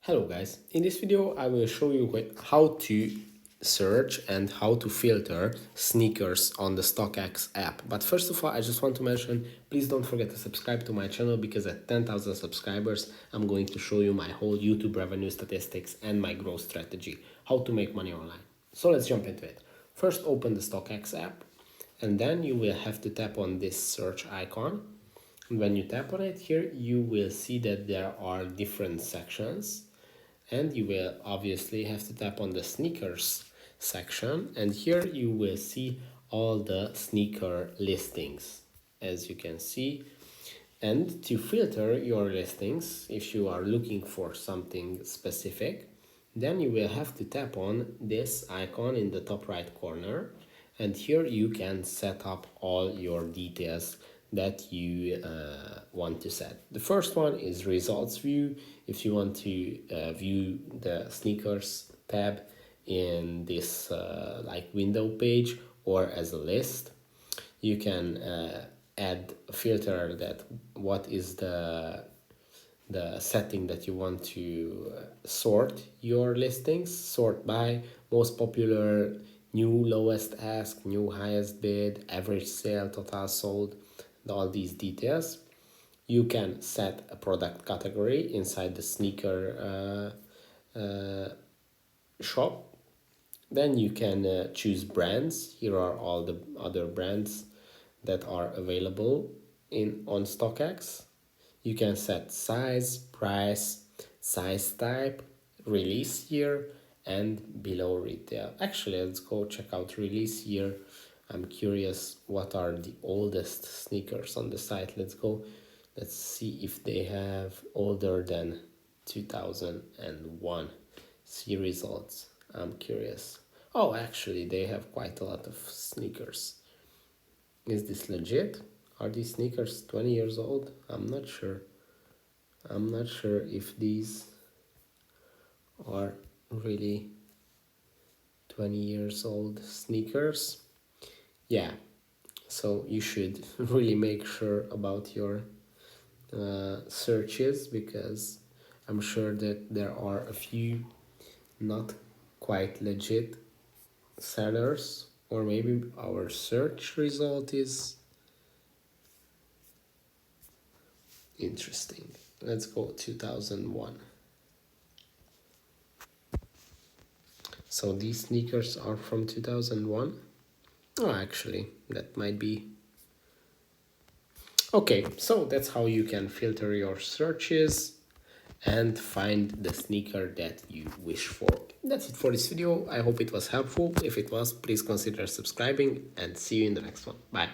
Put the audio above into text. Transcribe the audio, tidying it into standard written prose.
Hello guys, in this video I will show you how to search and how to filter sneakers on the StockX app. But first of all, I just want to mention, please don't forget to subscribe to my channel because at 10,000 subscribers, I'm going to show you my whole YouTube revenue statistics and my growth strategy, how to make money online. So let's jump into it. First, open the StockX app and then you will have to tap on this search icon. And when you tap on it here, you will see that there are different sections. And you will obviously have to tap on the sneakers section, and here you will see all the sneaker listings, as you can see. And to filter your listings, if you are looking for something specific, then you will have to tap on this icon in the top right corner, and here you can set up all your details that you want to set. The first one is results view. If you want to view the sneakers tab in this like window page or as a list, you can add a filter that what is the setting that you want to sort your listings, sort by most popular, new lowest ask, new highest bid, average sale, total sold, all these details. You can set a product category inside the sneaker shop. Then you can choose brands. Here are all the other brands that are available on StockX. You can set size, price, size type, release year, and below retail. Actually, let's go check out release year. I'm curious what are the oldest sneakers on the site. Let's go. Let's see if they have older than 2001. See results. I'm curious. Oh, actually, they have quite a lot of sneakers. Is this legit? Are these sneakers 20 years old? I'm not sure. I'm not sure if these are really 20 years old sneakers. Yeah, so you should really make sure about your searches, because I'm sure that there are a few not quite legit sellers, or maybe our search result is interesting. Let's go 2001. So these sneakers are from 2001. Oh, actually, that might be. Okay, so that's how you can filter your searches and find the sneaker that you wish for. That's it for this video. I hope it was helpful. If it was, please consider subscribing and see you in the next one. Bye.